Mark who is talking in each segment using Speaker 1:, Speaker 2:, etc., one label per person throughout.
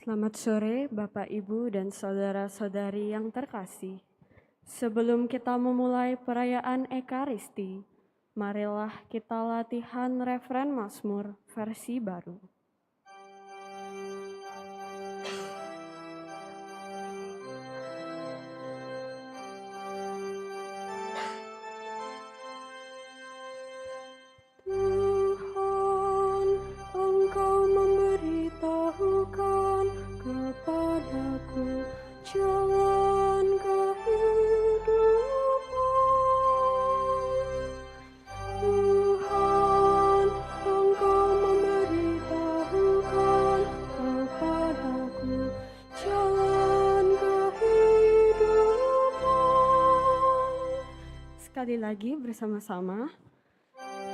Speaker 1: Selamat sore Bapak, Ibu, dan saudara-saudari yang terkasih. Sebelum kita memulai perayaan Ekaristi, marilah kita latihan referen Mazmur versi baru. Tuhan, Engkau memberitahukan kepadaku jalan kehidupan. Tuhan, Engkau memberitahukan kepadaku jalan kehidupan. Sekali lagi bersama-sama.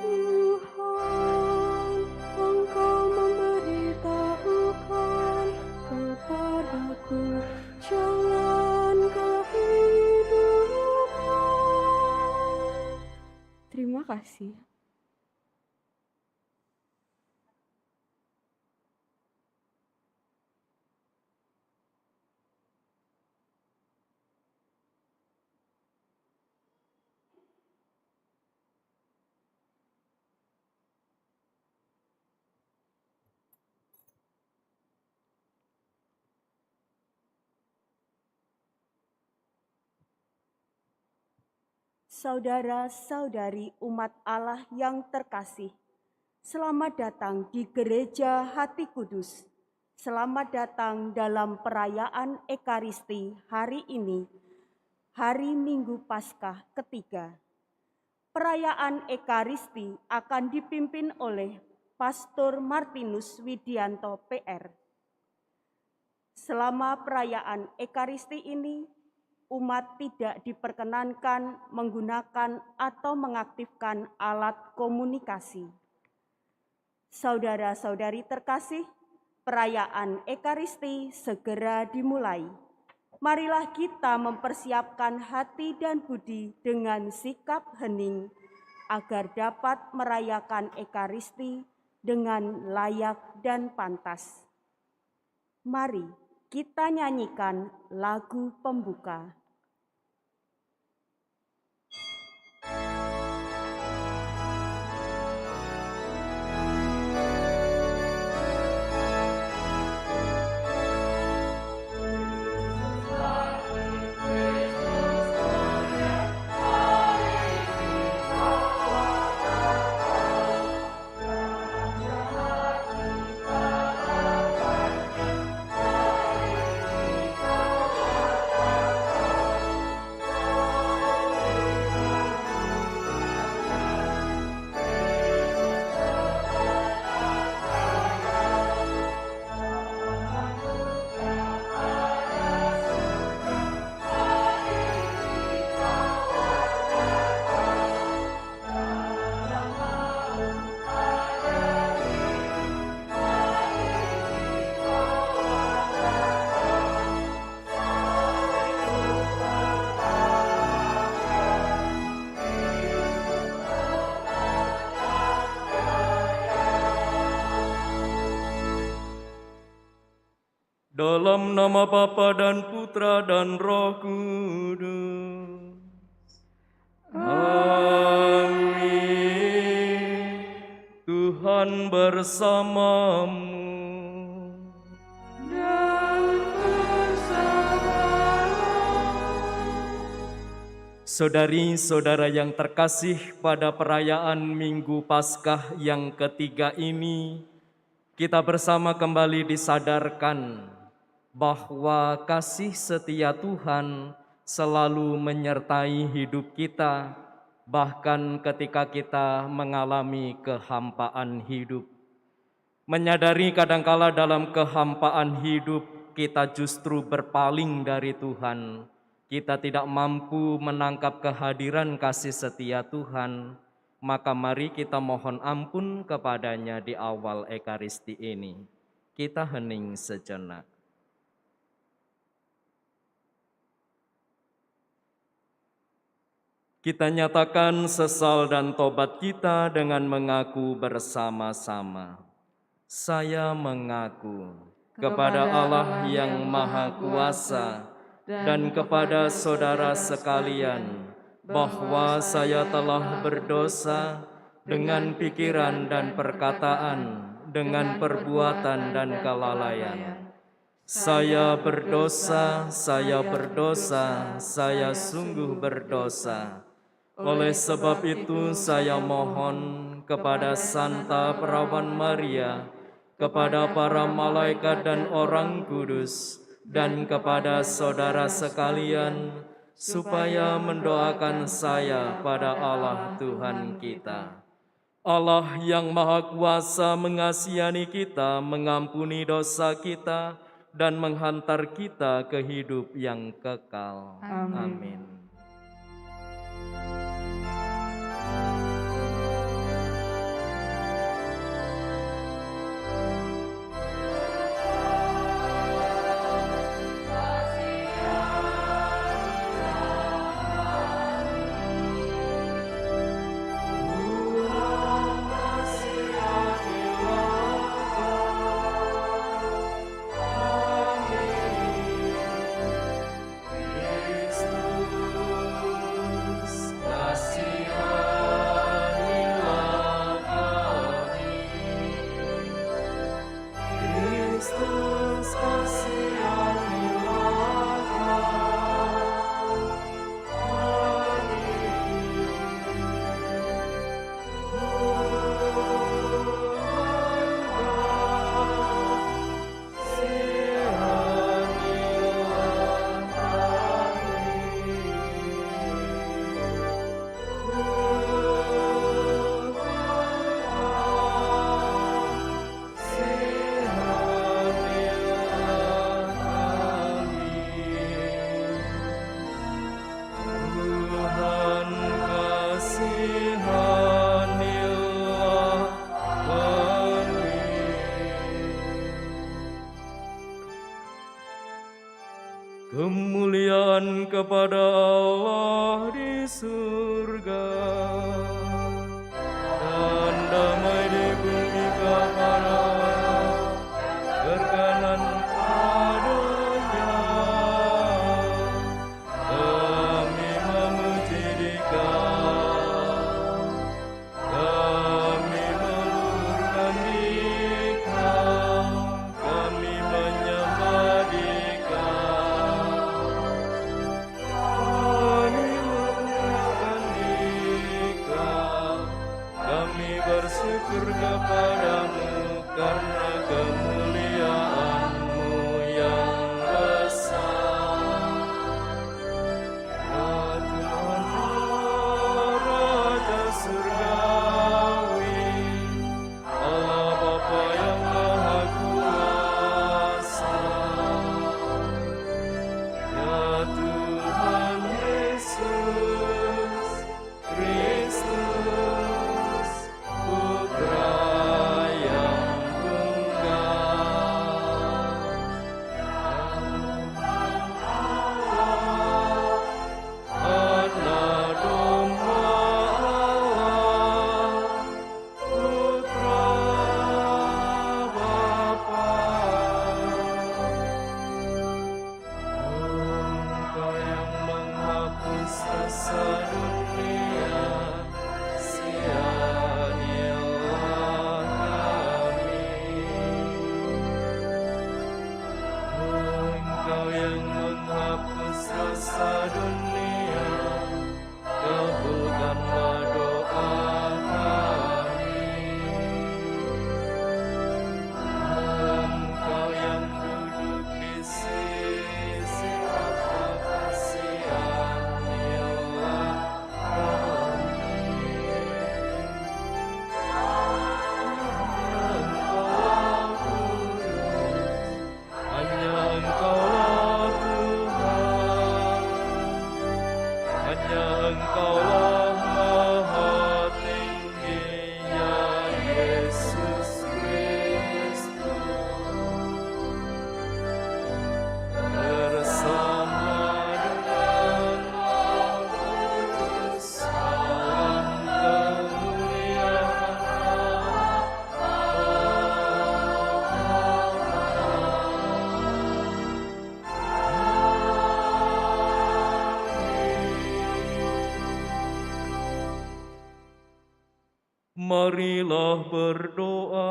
Speaker 1: Tuhan, Engkau memberitahukan kepadaku jalan kehidupan. Terima kasih.
Speaker 2: Saudara-saudari umat Allah yang terkasih, selamat datang di Gereja Hati Kudus. Selamat datang dalam perayaan Ekaristi hari ini, hari Minggu Paskah ketiga. Perayaan Ekaristi akan dipimpin oleh Pastor Martinus Widianto PR. Selama perayaan Ekaristi ini, umat tidak diperkenankan menggunakan atau mengaktifkan alat komunikasi. Saudara-saudari terkasih, perayaan Ekaristi segera dimulai. Marilah kita mempersiapkan hati dan budi dengan sikap hening agar dapat merayakan Ekaristi dengan layak dan pantas. Mari kita nyanyikan lagu pembuka.
Speaker 3: Dalam nama Bapa dan Putra dan Roh Kudus. Amin. Tuhan bersamamu.
Speaker 1: Dan bersamamu.
Speaker 3: Saudari-saudara yang terkasih, pada perayaan Minggu Paskah yang ketiga ini, kita bersama kembali disadarkan bahwa kasih setia Tuhan selalu menyertai hidup kita, bahkan ketika kita mengalami kehampaan hidup. Menyadari kadangkala dalam kehampaan hidup kita justru berpaling dari Tuhan. Kita tidak mampu menangkap kehadiran kasih setia Tuhan, maka mari kita mohon ampun kepadanya di awal Ekaristi ini. Kita hening sejenak. Kita nyatakan sesal dan tobat kita dengan mengaku bersama-sama. Saya mengaku kepada Allah yang Maha Kuasa, dan kepada saudara sekalian, bahwa saya telah berdosa dengan pikiran dan perkataan, dengan perbuatan dan kelalaian. Saya berdosa, saya berdosa, saya sungguh berdosa. Oleh sebab itu saya mohon kepada Santa Perawan Maria, kepada para malaikat dan orang kudus, dan kepada saudara sekalian, supaya mendoakan saya pada Allah Tuhan kita. Allah yang Maha Kuasa mengasihani kita, mengampuni dosa kita, dan menghantar kita ke hidup yang kekal. Amin. Kemuliaan kepada Allah di surga, dan damai di bumi kepada berkenan padanya. Kami memuji Dikau, kami meluhurkan Dikau, kami menyembah Dikau. Kami memuliakan Dikau. Marilah berdoa.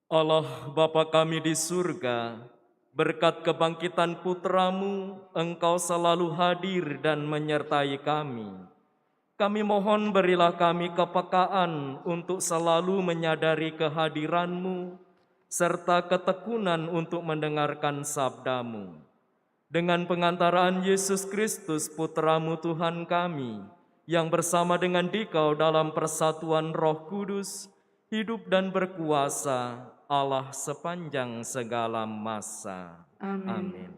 Speaker 3: Allah Bapa kami di surga, berkat kebangkitan Putra-Mu, Engkau selalu hadir dan menyertai kami. Kami mohon berilah kami kepekaan untuk selalu menyadari kehadiran-Mu, serta ketekunan untuk mendengarkan sabda-Mu. Dengan pengantaraan Yesus Kristus, Putra-Mu Tuhan kami, yang bersama dengan Dikau dalam persatuan Roh Kudus, hidup dan berkuasa Allah sepanjang segala masa. Amin.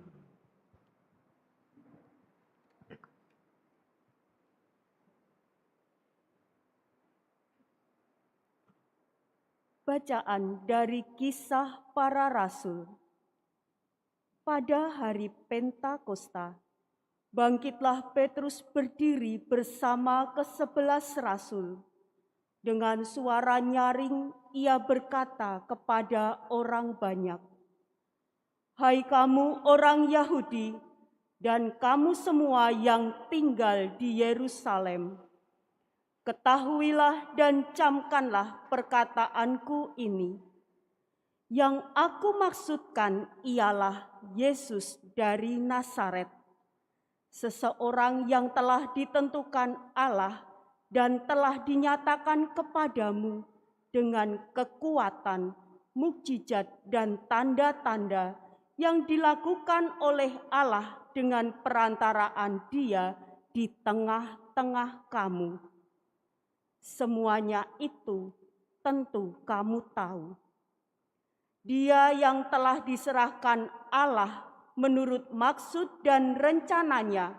Speaker 2: Bacaan dari Kisah Para Rasul. Pada hari Pentakosta, bangkitlah Petrus berdiri bersama ke-11 rasul. Dengan suara nyaring ia berkata kepada orang banyak, "Hai kamu orang Yahudi dan kamu semua yang tinggal di Yerusalem, ketahuilah dan camkanlah perkataanku ini. Yang aku maksudkan ialah Yesus dari Nazaret, seseorang yang telah ditentukan Allah dan telah dinyatakan kepadamu dengan kekuatan, mukjizat dan tanda-tanda yang dilakukan oleh Allah dengan perantaraan Dia di tengah-tengah kamu. Semuanya itu tentu kamu tahu. Dia yang telah diserahkan Allah menurut maksud dan rencananya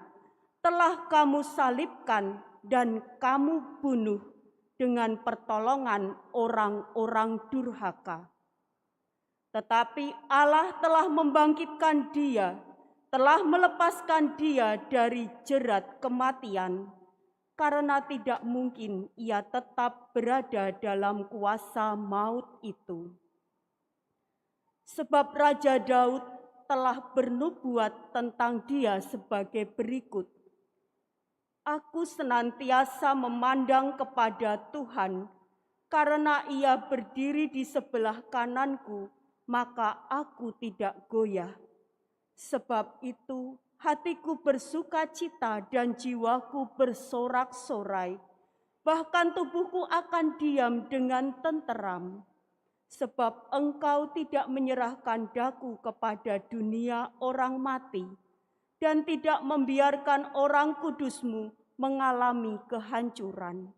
Speaker 2: telah kamu salibkan dan kamu bunuh dengan pertolongan orang-orang durhaka. Tetapi Allah telah membangkitkan Dia, telah melepaskan Dia dari jerat kematian, karena tidak mungkin Ia tetap berada dalam kuasa maut itu. Sebab Raja Daud telah bernubuat tentang Dia sebagai berikut, "Aku senantiasa memandang kepada Tuhan, karena Ia berdiri di sebelah kananku, maka aku tidak goyah. Sebab itu hatiku bersuka cita dan jiwaku bersorak-sorai, bahkan tubuhku akan diam dengan tenteram. Sebab Engkau tidak menyerahkan daku kepada dunia orang mati, dan tidak membiarkan orang kudus-Mu mengalami kehancuran.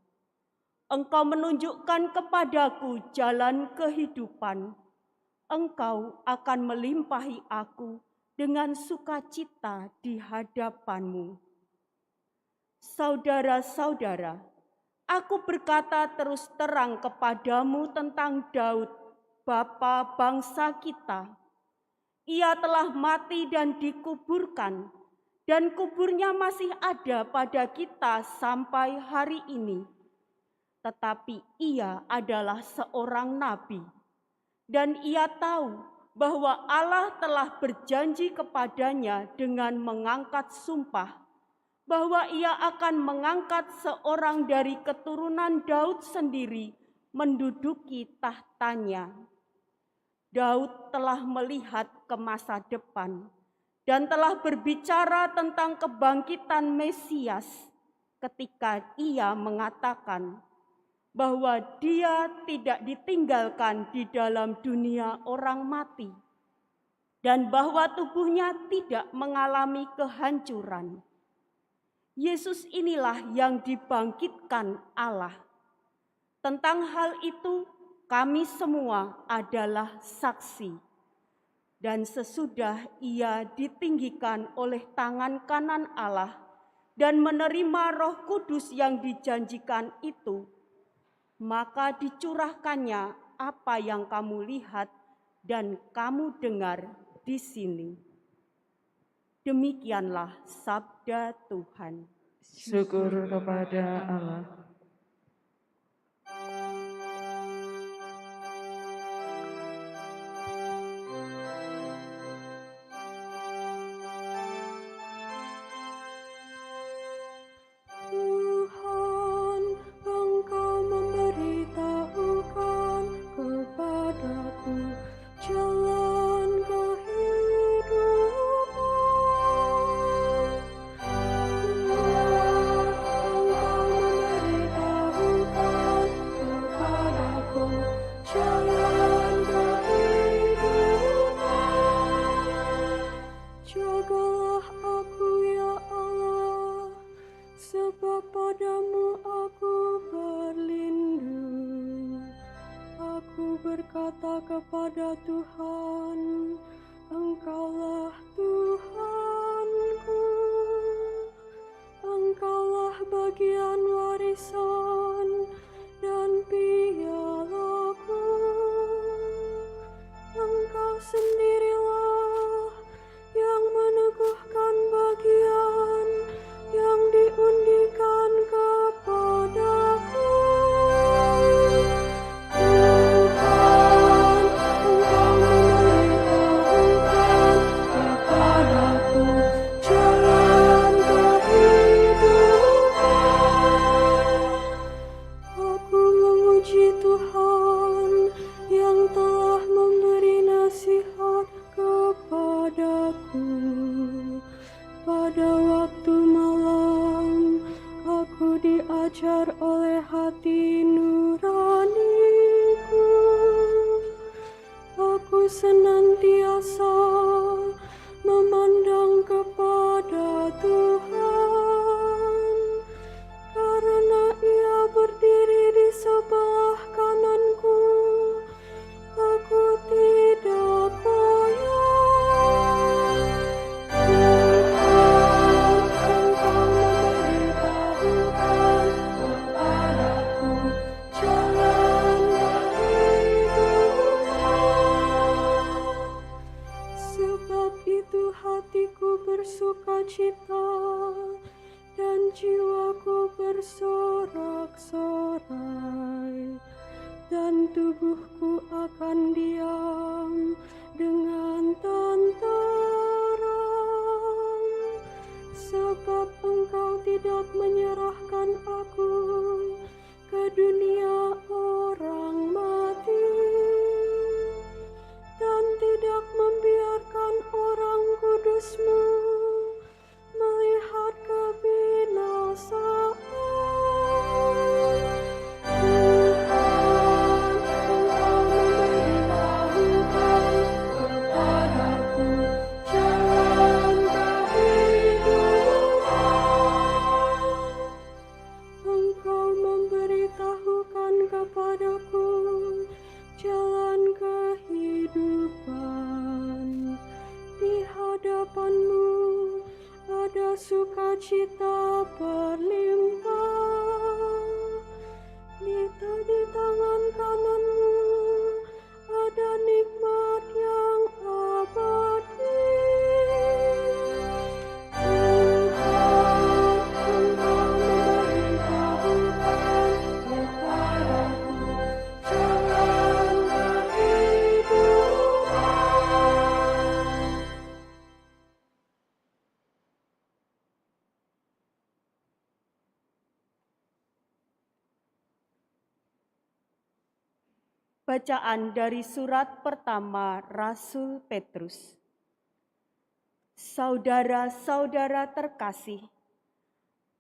Speaker 2: Engkau menunjukkan kepadaku jalan kehidupan. Engkau akan melimpahi aku dengan sukacita di hadapan-Mu." Saudara-saudara, aku berkata terus terang kepadamu tentang Daud, bapa bangsa kita. Ia telah mati dan dikuburkan, dan kuburnya masih ada pada kita sampai hari ini. Tetapi ia adalah seorang nabi, dan ia tahu bahwa Allah telah berjanji kepadanya dengan mengangkat sumpah, bahwa ia akan mengangkat seorang dari keturunan Daud sendiri menduduki tahtanya. Daud telah melihat ke masa depan dan telah berbicara tentang kebangkitan Mesias ketika ia mengatakan bahwa Dia tidak ditinggalkan di dalam dunia orang mati dan bahwa tubuhnya tidak mengalami kehancuran. Yesus inilah yang dibangkitkan Allah. Tentang hal itu kami semua adalah saksi. Dan sesudah ia ditinggikan oleh tangan kanan Allah dan menerima Roh Kudus yang dijanjikan itu, maka dicurahkannya apa yang kamu lihat dan kamu dengar di sini. Demikianlah sabda Tuhan.
Speaker 4: Syukur kepada Allah.
Speaker 1: Jagalah aku ya Allah, sebab padamu aku berlindung. Aku berkata kepada Tuhan, Engkaulah Tuhanku. Engkaulah bagian warisan dan pialaku. Engkau sendirilah yang meneguhkan bagian yang diundikan kepadaku. Tuhan, Engkau memberitahukan kepadaku jalan kehidupan. Aku memuji Tuhan yang telah memberi nasihat kepadaku. Pada waktu malam, aku diajar oleh hati nuraniku. Aku senantiasa memandang kepada Tuhan, karena Ia berdiri di sebelah kananku. Aku tidak goyah. Tuhan, Engkau memberitahukan kepadaku jalan kehidupan. Sebab itu hatiku bersukacita dan jiwaku bersorak-sorai, dan tubuhku akan diam dengan tenteram. Sebab Engkau tidak menyerahkan aku ke dunia orang mati, dan tidak membiarkan orang kudus-Mu melihat kebinasaan. Tuhan, Engkau memberitahukan kepadaku jalan kehidupan. Engkau memberitahukan kepadaku jalan kehidupan. Di hadapan-Mu ada sukacita berlimpah. Di tangan kanan-Mu ada nikmat yang abadi. Tuhan, Engkau memberitahukan kepadaku jalan kehidupan.
Speaker 2: Bacaan dari surat pertama Rasul Petrus. Saudara-saudara terkasih,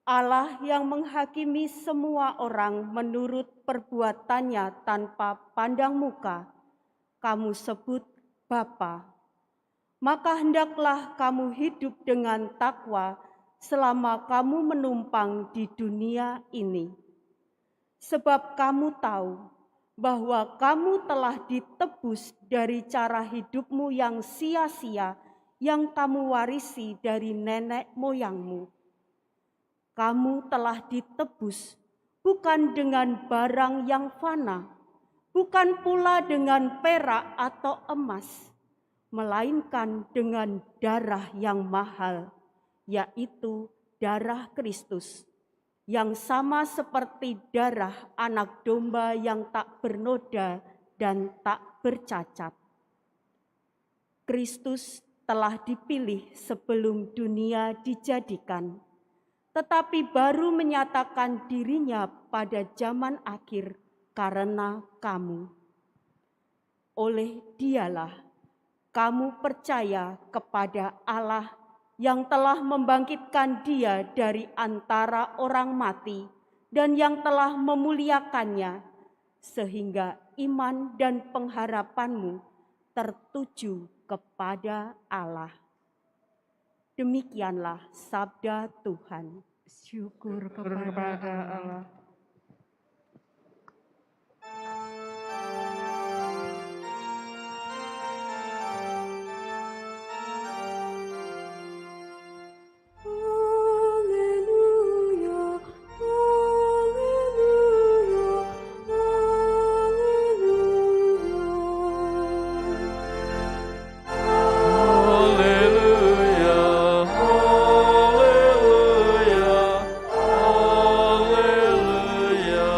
Speaker 2: Allah yang menghakimi semua orang menurut perbuatannya tanpa pandang muka, kamu sebut Bapa. Maka hendaklah kamu hidup dengan takwa selama kamu menumpang di dunia ini. Sebab kamu tahu bahwa kamu telah ditebus dari cara hidupmu yang sia-sia yang kamu warisi dari nenek moyangmu. Kamu telah ditebus bukan dengan barang yang fana, bukan pula dengan perak atau emas, melainkan dengan darah yang mahal, yaitu darah Kristus, yang sama seperti darah anak domba yang tak bernoda dan tak bercacat. Kristus telah dipilih sebelum dunia dijadikan, tetapi baru menyatakan dirinya pada zaman akhir karena kamu. Oleh Dialah kamu percaya kepada Allah yang telah membangkitkan Dia dari antara orang mati dan yang telah memuliakannya, sehingga iman dan pengharapanmu tertuju kepada Allah. Demikianlah sabda Tuhan.
Speaker 4: Syukur kepada Allah.
Speaker 1: Haleluya, haleluya, haleluya.
Speaker 3: Haleluya, haleluya, haleluya.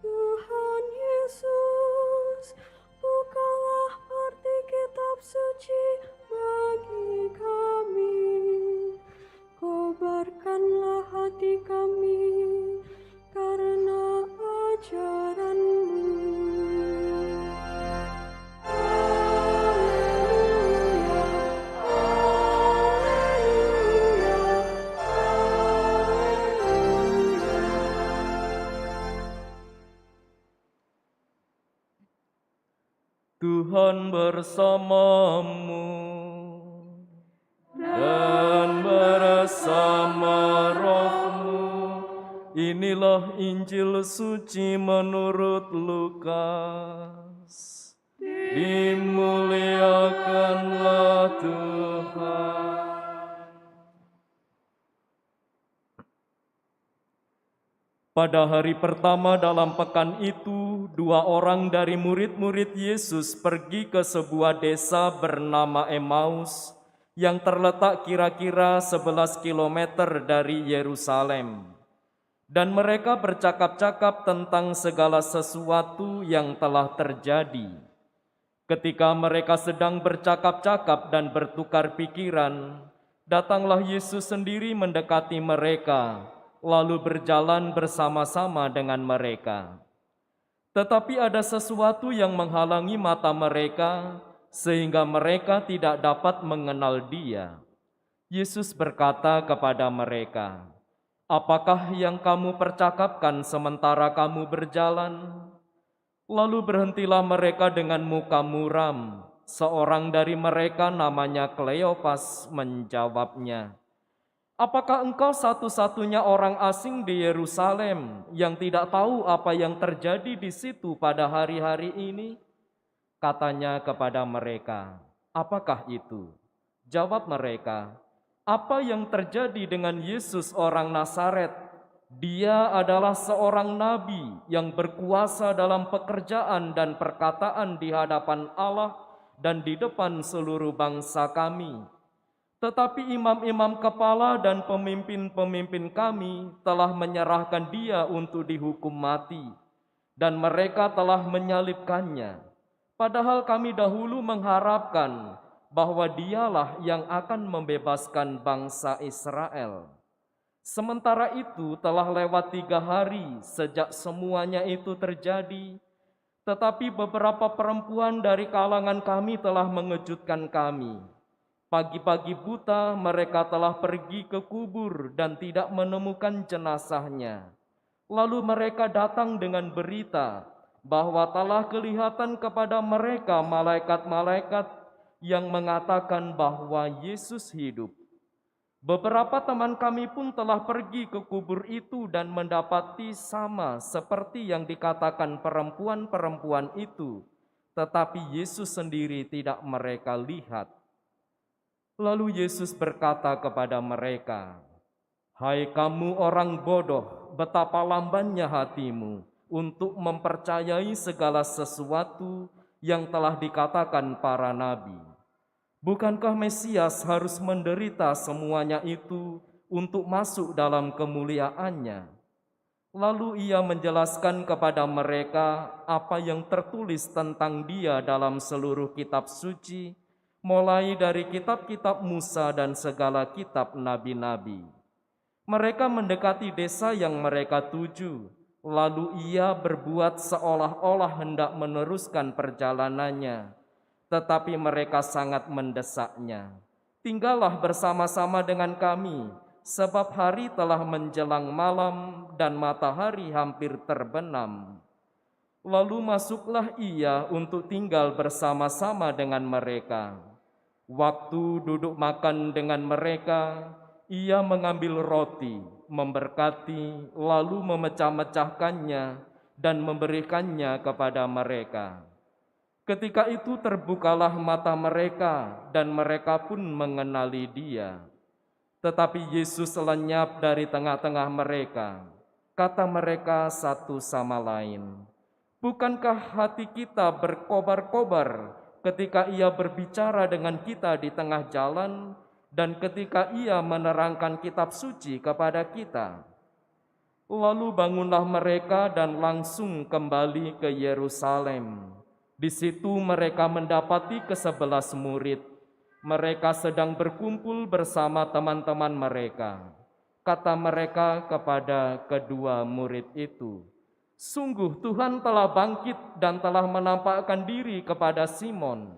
Speaker 1: Tuhan Yesus, bukalah arti kitab suci bagi kami. Kobarkanlah hati kami karena ajaran-Mu. Haleluya, haleluya, haleluya.
Speaker 3: Tuhan bersamamu dan bersama rohmu. Inilah Injil suci menurut Lukas. Dimuliakanlah Tuhan. Pada hari pertama dalam pekan itu, 2 orang dari murid-murid Yesus pergi ke sebuah desa bernama Emmaus yang terletak kira-kira 11 kilometer dari Yerusalem. Dan mereka bercakap-cakap tentang segala sesuatu yang telah terjadi. Ketika mereka sedang bercakap-cakap dan bertukar pikiran, datanglah Yesus sendiri mendekati mereka, lalu berjalan bersama-sama dengan mereka. Tetapi ada sesuatu yang menghalangi mata mereka, sehingga mereka tidak dapat mengenal Dia. Yesus berkata kepada mereka, "Apakah yang kamu percakapkan sementara kamu berjalan?" Lalu berhentilah mereka dengan muka muram. Seorang dari mereka namanya Kleopas menjawabnya, "Apakah engkau satu-satunya orang asing di Yerusalem yang tidak tahu apa yang terjadi di situ pada hari-hari ini?" Katanya kepada mereka, "Apakah itu?" Jawab mereka, "Apa yang terjadi dengan Yesus orang Nazaret? Dia adalah seorang nabi yang berkuasa dalam pekerjaan dan perkataan di hadapan Allah dan di depan seluruh bangsa kami. Tetapi imam-imam kepala dan pemimpin-pemimpin kami telah menyerahkan Dia untuk dihukum mati, dan mereka telah menyalibkannya. Padahal kami dahulu mengharapkan bahwa Dialah yang akan membebaskan bangsa Israel. Sementara itu telah lewat 3 hari sejak semuanya itu terjadi, tetapi beberapa perempuan dari kalangan kami telah mengejutkan kami. Pagi-pagi buta mereka telah pergi ke kubur dan tidak menemukan jenazahnya. Lalu mereka datang dengan berita bahwa telah kelihatan kepada mereka malaikat-malaikat yang mengatakan bahwa Yesus hidup. Beberapa teman kami pun telah pergi ke kubur itu dan mendapati sama seperti yang dikatakan perempuan-perempuan itu, tetapi Yesus sendiri tidak mereka lihat." Lalu Yesus berkata kepada mereka, "Hai kamu orang bodoh, betapa lambannya hatimu untuk mempercayai segala sesuatu yang telah dikatakan para nabi. Bukankah Mesias harus menderita semuanya itu untuk masuk dalam kemuliaannya?" Lalu Ia menjelaskan kepada mereka apa yang tertulis tentang Dia dalam seluruh kitab suci, mulai dari kitab-kitab Musa dan segala kitab nabi-nabi. Mereka mendekati desa yang mereka tuju, lalu Ia berbuat seolah-olah hendak meneruskan perjalanannya. Tetapi mereka sangat mendesaknya. "Tinggallah bersama-sama dengan kami, sebab hari telah menjelang malam dan matahari hampir terbenam." Lalu masuklah Ia untuk tinggal bersama-sama dengan mereka. Waktu duduk makan dengan mereka, ia mengambil roti, memberkati, lalu memecah-mecahkannya dan memberikannya kepada mereka. Ketika itu terbukalah mata mereka dan mereka pun mengenali Dia. Tetapi Yesus lenyap dari tengah-tengah mereka. Kata mereka satu sama lain, "Bukankah hati kita berkobar-kobar ketika Ia berbicara dengan kita di tengah jalan dan ketika Ia menerangkan kitab suci kepada kita?" Lalu bangunlah mereka dan langsung kembali ke Yerusalem. Di situ mereka mendapati ke-11 murid. Mereka sedang berkumpul bersama teman-teman mereka. Kata mereka kepada kedua murid itu, "Sungguh Tuhan telah bangkit dan telah menampakkan diri kepada Simon."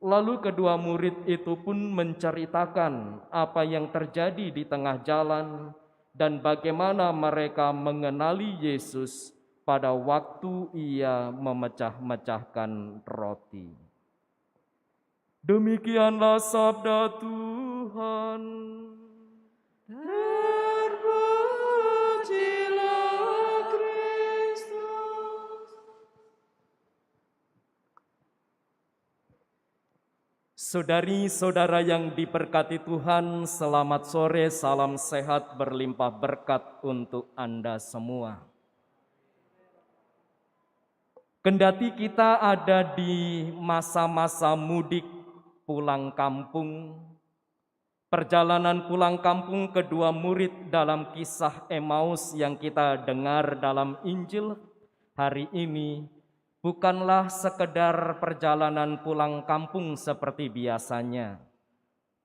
Speaker 3: Lalu kedua murid itu pun menceritakan apa yang terjadi di tengah jalan dan bagaimana mereka mengenali Yesus pada waktu Ia memecah-mecahkan roti. Demikianlah sabda Tuhan.
Speaker 4: Terpujilah Kristus.
Speaker 3: Saudari-saudara yang diberkati Tuhan, selamat sore, salam sehat berlimpah berkat untuk Anda semua. Kendati kita ada di masa-masa mudik pulang kampung, perjalanan pulang kampung kedua murid dalam kisah Emmaus yang kita dengar dalam Injil hari ini bukanlah sekedar perjalanan pulang kampung seperti biasanya,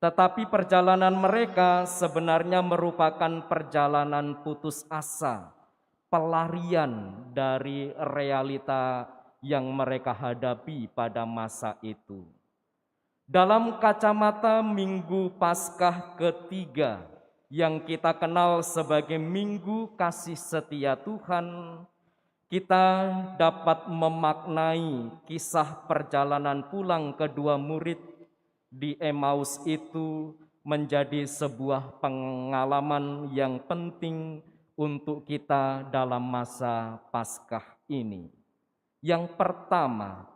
Speaker 3: tetapi perjalanan mereka sebenarnya merupakan perjalanan putus asa, pelarian dari realita yang mereka hadapi pada masa itu. Dalam kacamata Minggu Paskah ketiga yang kita kenal sebagai Minggu Kasih Setia Tuhan, kita dapat memaknai kisah perjalanan pulang kedua murid di Emmaus itu menjadi sebuah pengalaman yang penting untuk kita dalam masa Paskah ini. Yang pertama,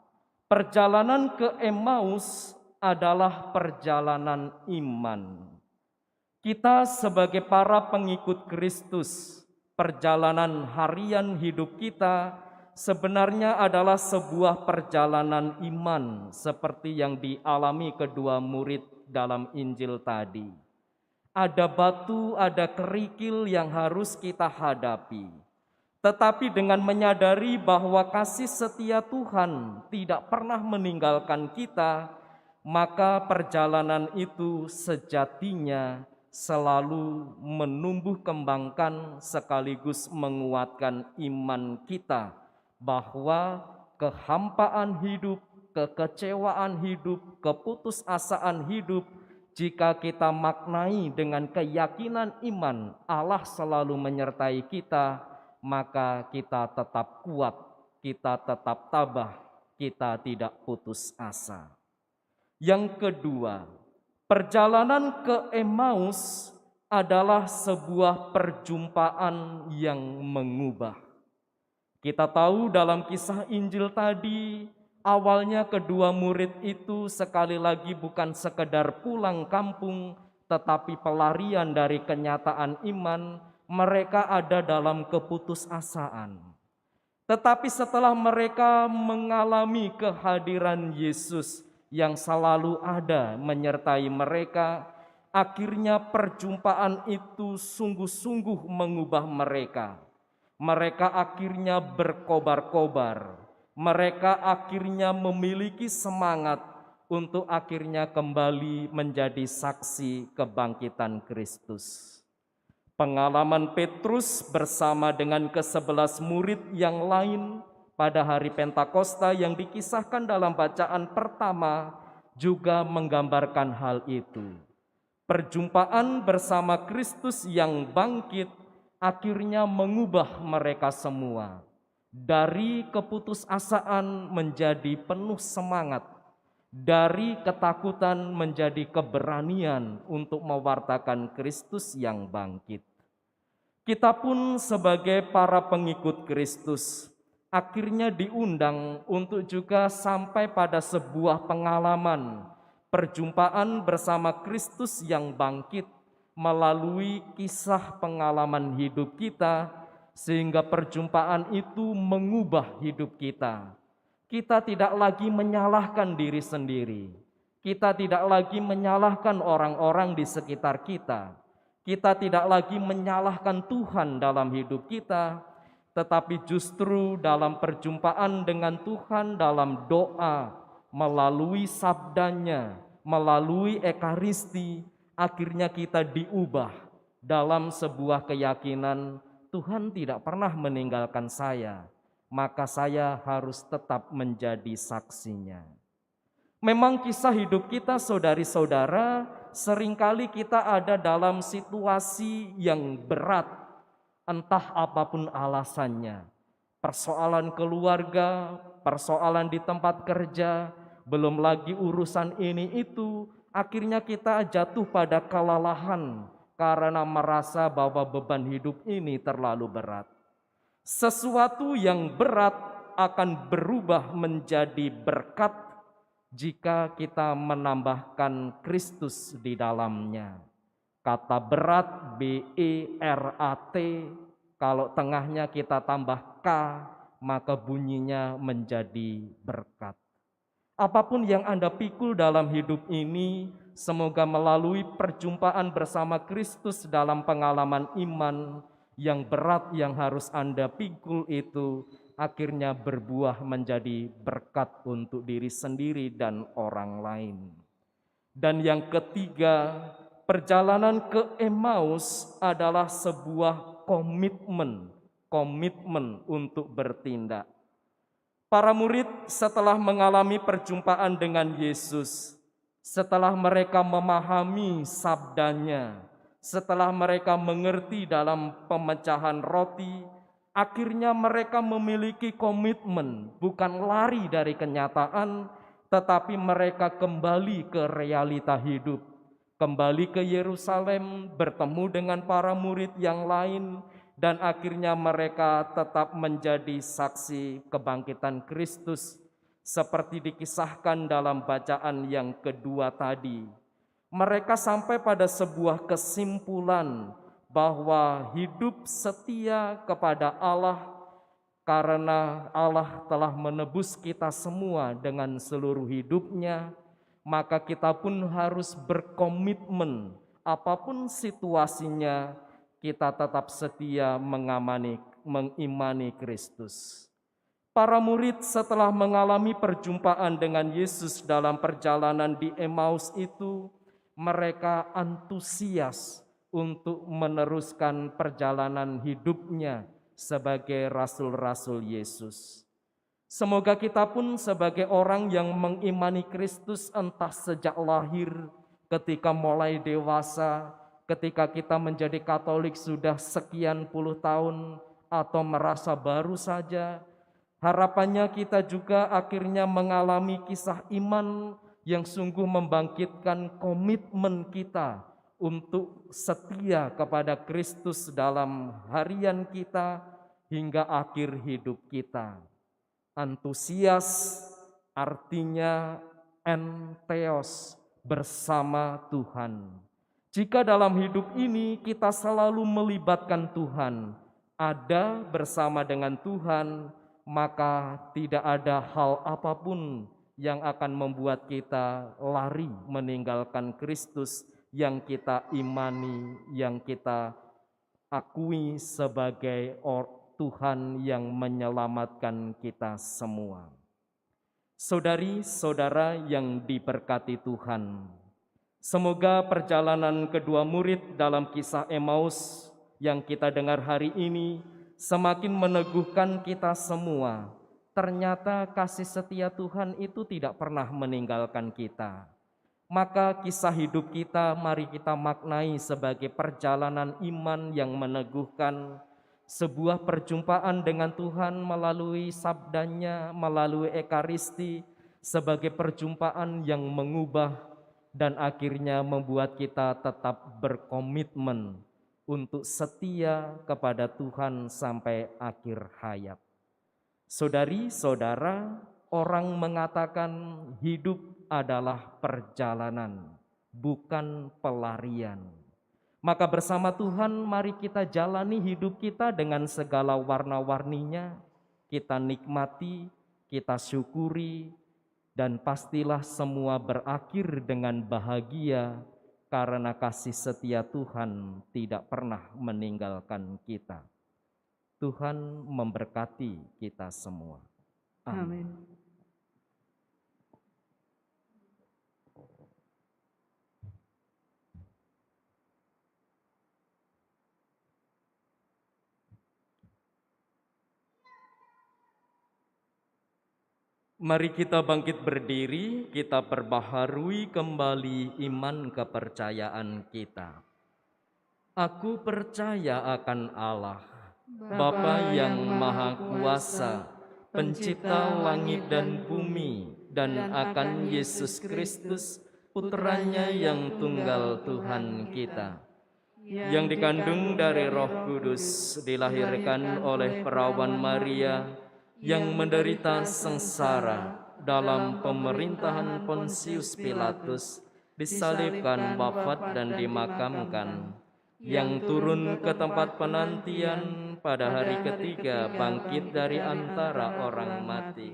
Speaker 3: perjalanan ke Emmaus adalah perjalanan iman. Kita sebagai para pengikut Kristus, perjalanan harian hidup kita sebenarnya adalah sebuah perjalanan iman seperti yang dialami kedua murid dalam Injil tadi. Ada batu, ada kerikil yang harus kita hadapi. Tetapi dengan menyadari bahwa kasih setia Tuhan tidak pernah meninggalkan kita, maka perjalanan itu sejatinya selalu menumbuh kembangkan sekaligus menguatkan iman kita bahwa kehampaan hidup, kekecewaan hidup, keputusasaan hidup, jika kita maknai dengan keyakinan iman Allah selalu menyertai kita, maka kita tetap kuat, kita tetap tabah, kita tidak putus asa. Yang kedua, perjalanan ke Emmaus adalah sebuah perjumpaan yang mengubah. Kita tahu dalam kisah Injil tadi, awalnya kedua murid itu sekali lagi bukan sekedar pulang kampung, tetapi pelarian dari kenyataan iman. Mereka ada dalam keputusasaan. Tetapi setelah mereka mengalami kehadiran Yesus yang selalu ada menyertai mereka, akhirnya perjumpaan itu sungguh-sungguh mengubah mereka. Mereka akhirnya berkobar-kobar. Mereka akhirnya memiliki semangat untuk akhirnya kembali menjadi saksi kebangkitan Kristus. Pengalaman Petrus bersama dengan ke-11 murid yang lain pada hari Pentakosta yang dikisahkan dalam bacaan pertama juga menggambarkan hal itu. Perjumpaan bersama Kristus yang bangkit akhirnya mengubah mereka semua. Dari keputusasaan menjadi penuh semangat. dari ketakutan menjadi keberanian untuk mewartakan Kristus yang bangkit. Kita pun sebagai para pengikut Kristus akhirnya diundang untuk juga sampai pada sebuah pengalaman perjumpaan bersama Kristus yang bangkit melalui kisah pengalaman hidup kita, sehingga perjumpaan itu mengubah hidup kita. Kita tidak lagi menyalahkan diri sendiri. Kita tidak lagi menyalahkan orang-orang di sekitar kita. Kita tidak lagi menyalahkan Tuhan dalam hidup kita, tetapi justru dalam perjumpaan dengan Tuhan dalam doa, melalui sabdanya, melalui ekaristi, akhirnya kita diubah dalam sebuah keyakinan, Tuhan tidak pernah meninggalkan saya, maka saya harus tetap menjadi saksinya. Memang kisah hidup kita, saudari-saudara, seringkali kita ada dalam situasi yang berat, entah apapun alasannya. Persoalan keluarga, persoalan di tempat kerja, belum lagi urusan ini itu, akhirnya kita jatuh pada kelelahan karena merasa bahwa beban hidup ini terlalu berat. Sesuatu yang berat akan berubah menjadi berkat jika kita menambahkan Kristus di dalamnya. Kata berat, B-E-R-A-T, kalau tengahnya kita tambah K, maka bunyinya menjadi berkat. Apapun yang Anda pikul dalam hidup ini, semoga melalui perjumpaan bersama Kristus dalam pengalaman iman yang berat yang harus Anda pikul itu, akhirnya berbuah menjadi berkat untuk diri sendiri dan orang lain. Dan yang ketiga, perjalanan ke Emmaus adalah sebuah komitmen untuk bertindak. Para murid setelah mengalami perjumpaan dengan Yesus, setelah mereka memahami sabdanya, setelah mereka mengerti dalam pemecahan roti, akhirnya mereka memiliki komitmen, bukan lari dari kenyataan, tetapi mereka kembali ke realita hidup, kembali ke Yerusalem, bertemu dengan para murid yang lain, dan akhirnya mereka tetap menjadi saksi kebangkitan Kristus, seperti dikisahkan dalam bacaan yang kedua tadi. Mereka sampai pada sebuah kesimpulan bahwa hidup setia kepada Allah, karena Allah telah menebus kita semua dengan seluruh hidupnya, maka kita pun harus berkomitmen apapun situasinya, kita tetap setia mengimani Kristus. Para murid setelah mengalami perjumpaan dengan Yesus dalam perjalanan di Emmaus itu, mereka antusias untuk meneruskan perjalanan hidupnya sebagai rasul-rasul Yesus. Semoga kita pun sebagai orang yang mengimani Kristus entah sejak lahir, ketika mulai dewasa, ketika kita menjadi Katolik sudah sekian puluh tahun, atau merasa baru saja, harapannya kita juga akhirnya mengalami kisah iman yang sungguh membangkitkan komitmen kita untuk setia kepada Kristus dalam harian kita hingga akhir hidup kita. Antusias artinya entheos, bersama Tuhan. Jika dalam hidup ini kita selalu melibatkan Tuhan, ada bersama dengan Tuhan, maka tidak ada hal apapun yang akan membuat kita lari meninggalkan Kristus yang kita imani, yang kita akui sebagai Tuhan yang menyelamatkan kita semua. Saudari-saudara yang diberkati Tuhan, semoga perjalanan kedua murid dalam kisah Emmaus yang kita dengar hari ini semakin meneguhkan kita semua. Ternyata kasih setia Tuhan itu tidak pernah meninggalkan kita. Maka kisah hidup kita mari kita maknai sebagai perjalanan iman yang meneguhkan, sebuah perjumpaan dengan Tuhan melalui sabdanya, melalui ekaristi, sebagai perjumpaan yang mengubah dan akhirnya membuat kita tetap berkomitmen untuk setia kepada Tuhan sampai akhir hayat. Saudari-saudara, orang mengatakan hidup adalah perjalanan, bukan pelarian. Maka bersama Tuhan mari kita jalani hidup kita dengan segala warna-warninya, kita nikmati, kita syukuri, dan pastilah semua berakhir dengan bahagia karena kasih setia Tuhan tidak pernah meninggalkan kita. Tuhan memberkati kita semua. Amin. Mari kita bangkit berdiri, kita perbaharui kembali iman kepercayaan kita. Aku percaya akan Allah, Bapa yang Maha Kuasa, Pencipta langit dan bumi, dan akan Yesus Kristus, Putranya yang tunggal Tuhan kita, yang dikandung dari Roh Kudus, dilahirkan oleh perawan Maria, yang menderita sengsara dalam pemerintahan Pontius Pilatus, disalibkan, wafat dan dimakamkan, yang turun ke tempat penantian, pada hari ketiga bangkit dari antara orang mati,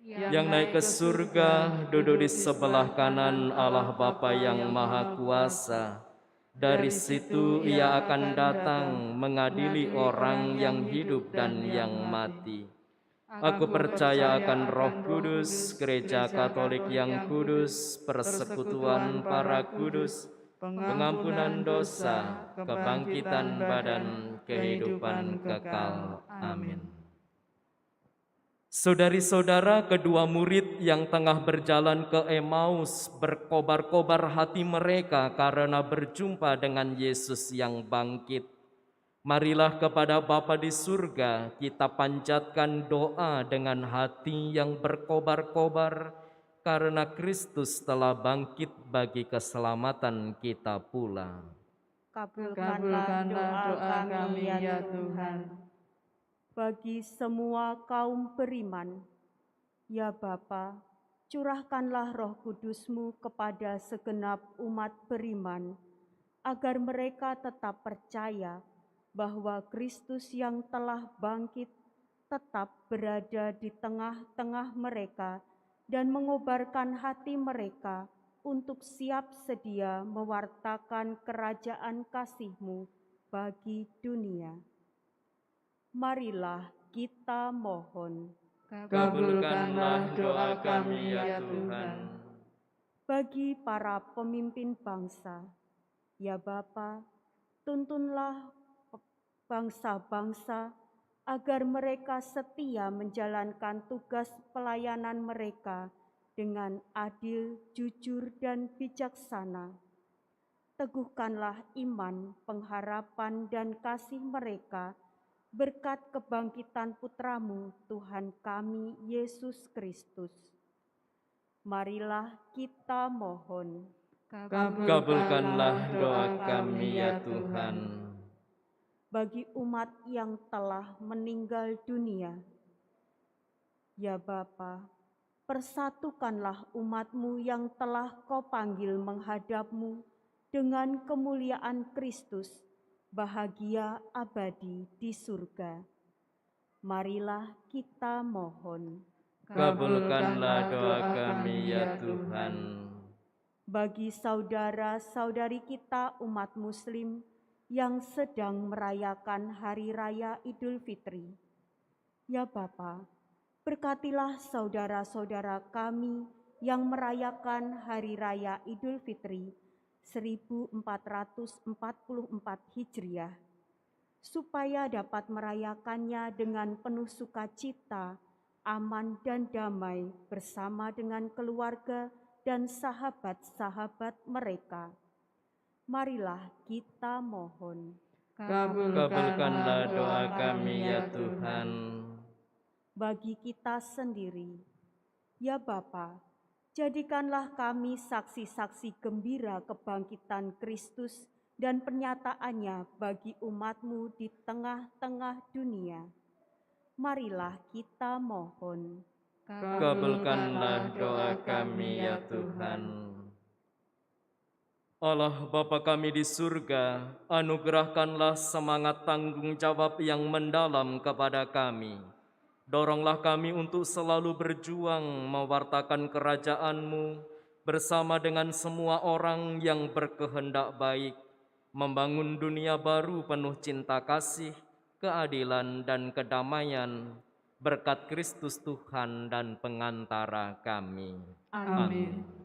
Speaker 3: yang naik ke surga, duduk di sebelah kanan Allah Bapa yang Maha Kuasa. Dari situ Ia akan datang mengadili orang yang hidup dan yang mati. Aku percaya akan Roh Kudus, Gereja Katolik yang kudus, persekutuan para kudus, pengampunan dosa, kebangkitan badan, kehidupan kekal. Amin. Saudari-saudara, kedua murid yang tengah berjalan ke Emmaus berkobar-kobar hati mereka karena berjumpa dengan Yesus yang bangkit. Marilah kepada Bapa di surga kita panjatkan doa dengan hati yang berkobar-kobar karena Kristus telah bangkit bagi keselamatan kita pula.
Speaker 2: Kabulkanlah doa kami ya Tuhan. Bagi semua kaum beriman, ya Bapa, curahkanlah Roh Kudus-Mu kepada segenap umat beriman, agar mereka tetap percaya bahwa Kristus yang telah bangkit tetap berada di tengah-tengah mereka dan mengobarkan hati mereka untuk siap sedia mewartakan kerajaan kasih-Mu bagi dunia. Marilah kita mohon.
Speaker 4: Kabulkanlah doa kami ya Tuhan.
Speaker 2: Bagi para pemimpin bangsa, ya Bapa, tuntunlah bangsa-bangsa agar mereka setia menjalankan tugas pelayanan mereka dengan adil, jujur, dan bijaksana. Teguhkanlah iman, pengharapan, dan kasih mereka berkat kebangkitan Putra-Mu, Tuhan kami, Yesus Kristus. Marilah kita mohon.
Speaker 3: Kabulkanlah doa kami ya Tuhan.
Speaker 2: Bagi umat yang telah meninggal dunia, ya Bapa, persatukanlah umat-Mu yang telah Kau panggil menghadap-Mu dengan kemuliaan Kristus, bahagia abadi di surga. Marilah kita mohon.
Speaker 3: Kabulkanlah doa kami ya Tuhan.
Speaker 2: Bagi saudara-saudari kita umat Muslim yang sedang merayakan Hari Raya Idul Fitri, ya Bapa, berkatilah saudara-saudara kami yang merayakan Hari Raya Idul Fitri 1444 Hijriah, supaya dapat merayakannya dengan penuh sukacita, aman dan damai bersama dengan keluarga dan sahabat-sahabat mereka. Marilah kita mohon.
Speaker 3: Kabulkanlah doa kami ya Tuhan.
Speaker 2: Bagi kita sendiri, Ya Bapa, jadikanlah kami saksi-saksi gembira kebangkitan Kristus dan penyataannya bagi umat-Mu di tengah-tengah dunia. Marilah kita mohon.
Speaker 3: Kabulkanlah doa kami ya Tuhan. Allah Bapa kami di surga, anugerahkanlah semangat tanggung jawab yang mendalam kepada kami. Doronglah kami untuk selalu berjuang mewartakan kerajaan-Mu bersama dengan semua orang yang berkehendak baik, membangun dunia baru penuh cinta kasih, keadilan dan kedamaian, berkat Kristus Tuhan dan pengantara kami.
Speaker 4: Amin.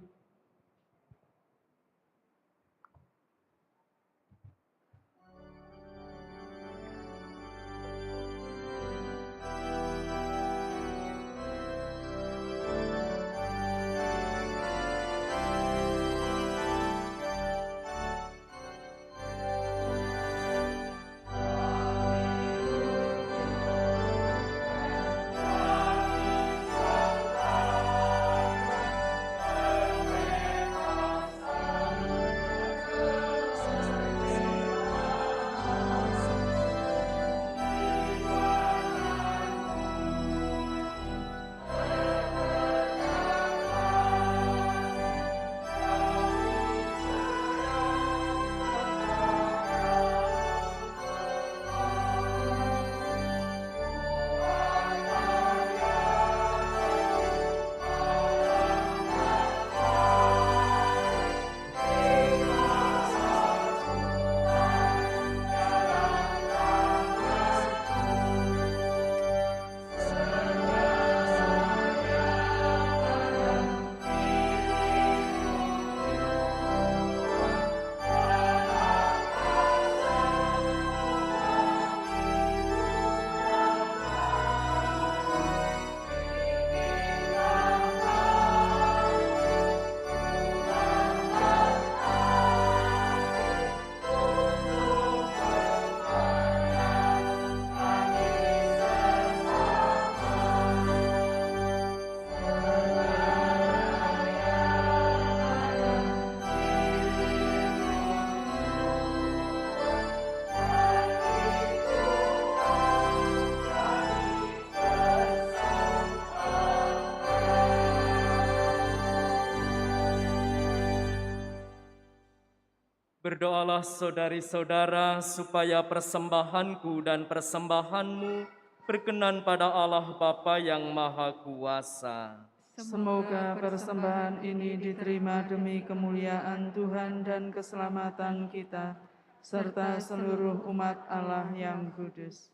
Speaker 3: Berdoalah saudari-saudara supaya persembahanku dan persembahanmu berkenan pada Allah Bapa yang Maha Kuasa.
Speaker 4: Semoga persembahan ini diterima demi kemuliaan Tuhan dan keselamatan kita, serta seluruh umat Allah yang kudus.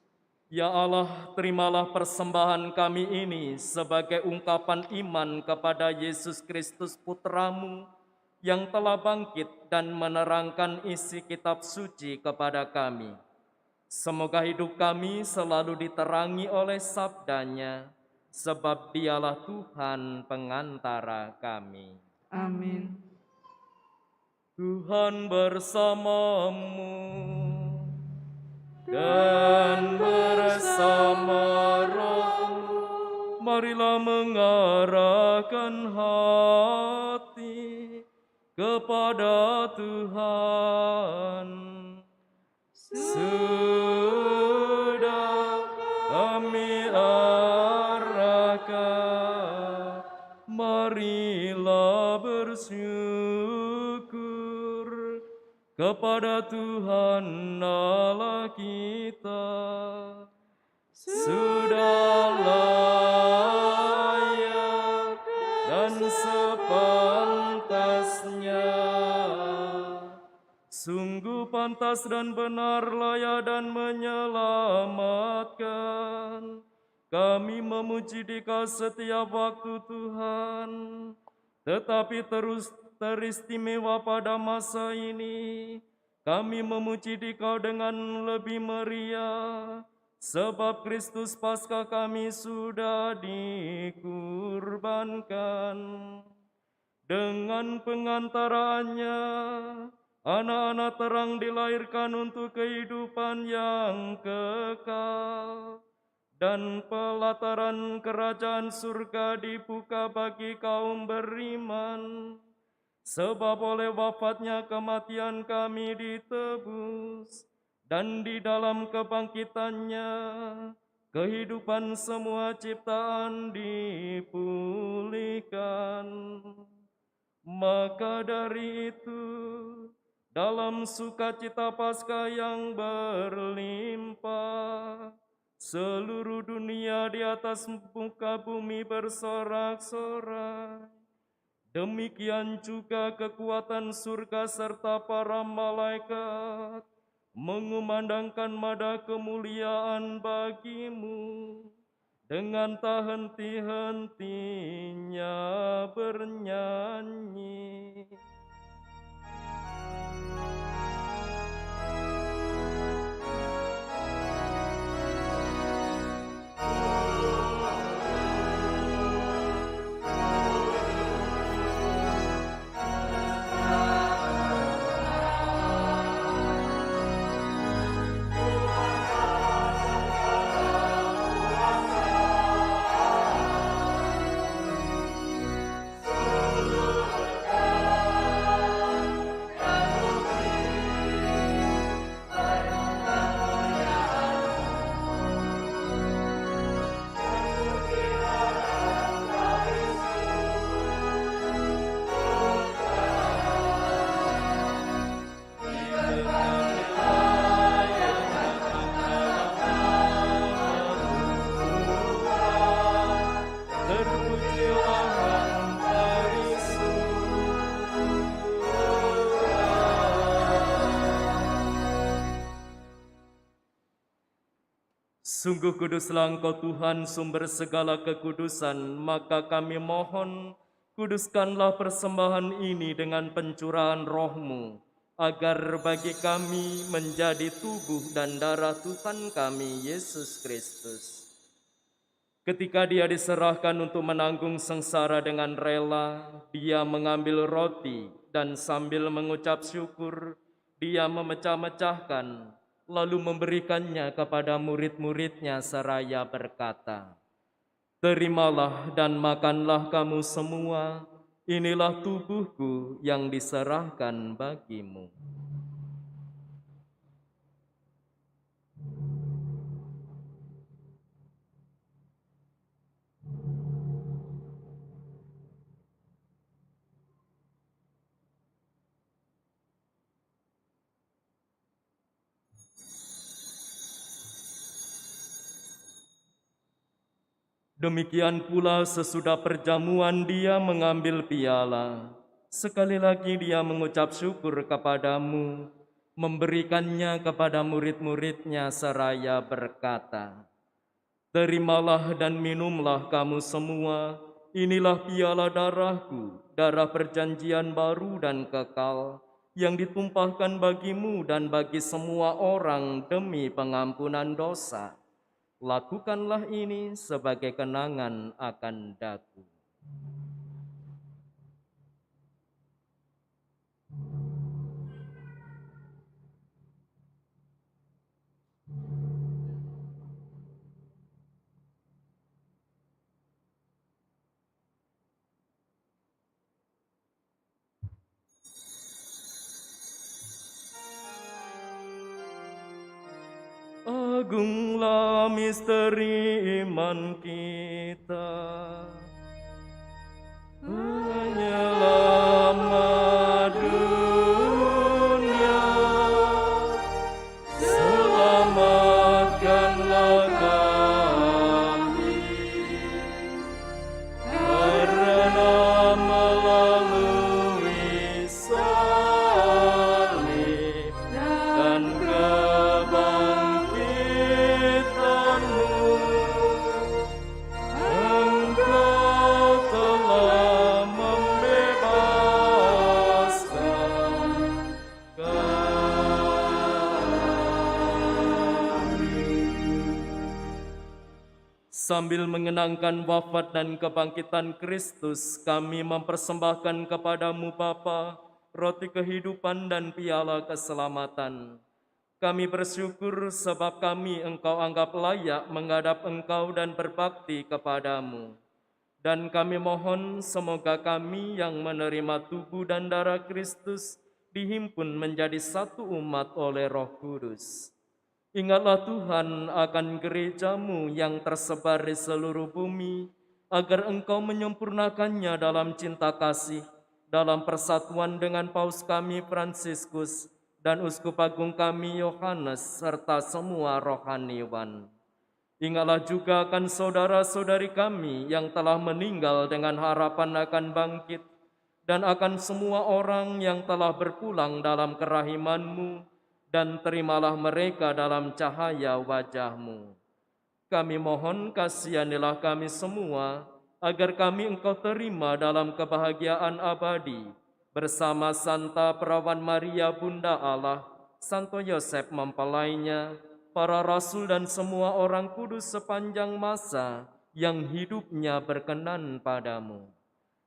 Speaker 3: Ya Allah, terimalah persembahan kami ini sebagai ungkapan iman kepada Yesus Kristus Putra-Mu, yang telah bangkit dan menerangkan isi kitab suci kepada kami. Semoga hidup kami selalu diterangi oleh sabdanya, sebab dialah Tuhan pengantara kami.
Speaker 4: Amin.
Speaker 3: Tuhan bersamamu dan bersama rohmu. Marilah mengarahkan hati kepada Tuhan. Sudah kami arahkan, marilah bersyukur kepada Tuhan Allah kita. Sudah layak dan sepantasnya, sungguh pantas dan benar, layak dan menyelamatkan. Kami memuji Dikau setiap waktu Tuhan, tetapi terus teristimewa pada masa ini. Kami memuji Dikau dengan lebih meriah, sebab Kristus Paskah kami sudah dikurbankan. Dengan pengantaraannya, anak-anak terang dilahirkan untuk kehidupan yang kekal. dan pelataran kerajaan surga dibuka bagi kaum beriman. Sebab oleh wafatnya kematian kami ditebus, dan di dalam kebangkitannya kehidupan semua ciptaan dipulihkan. Maka dari itu, dalam sukacita Paskah yang berlimpah, seluruh dunia di atas muka bumi bersorak-sorai. Demikian juga kekuatan surga serta para malaikat mengumandangkan nada kemuliaan bagimu, dengan tak henti-hentinya bernyanyi. Sungguh kuduslah Engkau Tuhan, sumber segala kekudusan, maka kami mohon, kuduskanlah persembahan ini dengan pencurahan roh-Mu, agar bagi kami menjadi tubuh dan darah Tuhan kami, Yesus Kristus. Ketika Dia diserahkan untuk menanggung sengsara dengan rela, Dia mengambil roti dan sambil mengucap syukur, Dia memecah-mecahkan, lalu memberikannya kepada murid-muridnya seraya berkata, "Terimalah dan makanlah kamu semua, inilah tubuhku yang diserahkan bagimu." Demikian pula sesudah perjamuan Dia mengambil piala. Sekali lagi Dia mengucap syukur kepadamu, memberikannya kepada murid-muridnya seraya berkata, "Terimalah dan minumlah kamu semua, inilah piala darahku, darah perjanjian baru dan kekal, yang ditumpahkan bagimu dan bagi semua orang demi pengampunan dosa. Lakukanlah ini sebagai kenangan akan daku." Agunglah misteri iman kita, penyelamat dunia, selamatkanlah kami, karena melalui salib dan Engkau telah membebaskan kami. Sambil mengenangkan wafat dan kebangkitan Kristus, kami mempersembahkan kepadamu Bapa, roti kehidupan dan piala keselamatan. Kami bersyukur sebab kami Engkau anggap layak menghadap Engkau dan berbakti kepadamu. Dan kami mohon semoga kami yang menerima tubuh dan darah Kristus dihimpun menjadi satu umat oleh Roh Kudus. Ingatlah Tuhan akan gerejamu yang tersebar di seluruh bumi, agar Engkau menyempurnakannya dalam cinta kasih, dalam persatuan dengan Paus kami Fransiskus dan Uskup Agung kami Yohanes, serta semua rohaniwan. Ingatlah juga akan saudara-saudari kami yang telah meninggal dengan harapan akan bangkit, dan akan semua orang yang telah berpulang dalam kerahiman-Mu, dan terimalah mereka dalam cahaya wajah-Mu. Kami mohon kasihanilah kami semua, agar kami Engkau terima dalam kebahagiaan abadi, bersama Santa Perawan Maria Bunda Allah, Santo Yosef mempelainya, para rasul dan semua orang kudus sepanjang masa yang hidupnya berkenan padamu.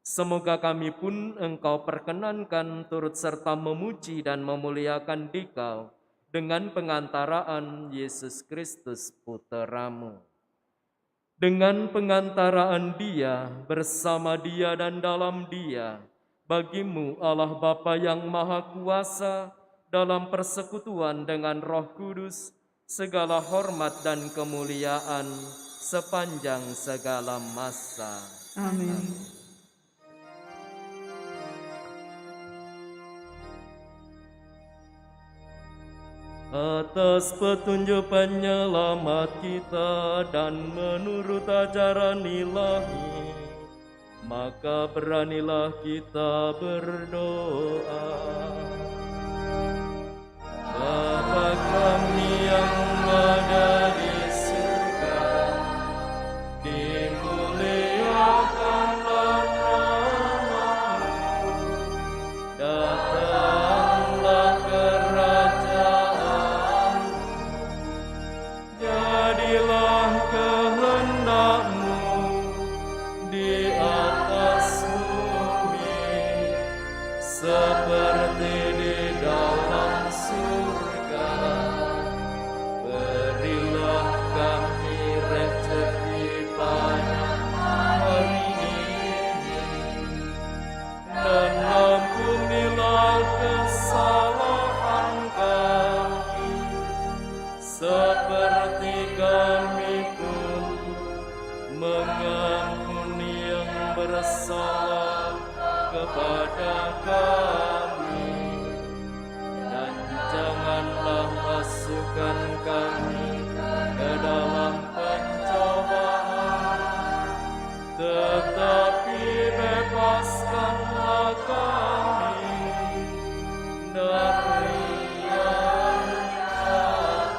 Speaker 3: Semoga kami pun Engkau perkenankan turut serta memuji dan memuliakan Dikau dengan pengantaraan Yesus Kristus Putra-Mu. Dengan pengantaraan Dia, bersama Dia dan dalam Dia, bagimu Allah Bapa yang Maha Kuasa, dalam persekutuan dengan Roh Kudus, segala hormat dan kemuliaan sepanjang segala masa.
Speaker 4: Amin.
Speaker 3: Atas petunjuk penyelamat kita dan menurut ajaran ilahi, maka beranilah kita berdoa. Bapa kami yang ada di surga, dimuliakanlah nama-Mu, datanglah kerajaan-Mu, jadilah kehendak-Mu di atas bumi, seperti di dalam surga. Berilah kami rezeki pada hari ini, dan ampunilah kesalahan kami, seperti kami pun mengampuni yang bersalah kepada kami. Dan janganlah masukkan kami ke dalam pencobaan, tetapi bebaskanlah kami dari yang jahat.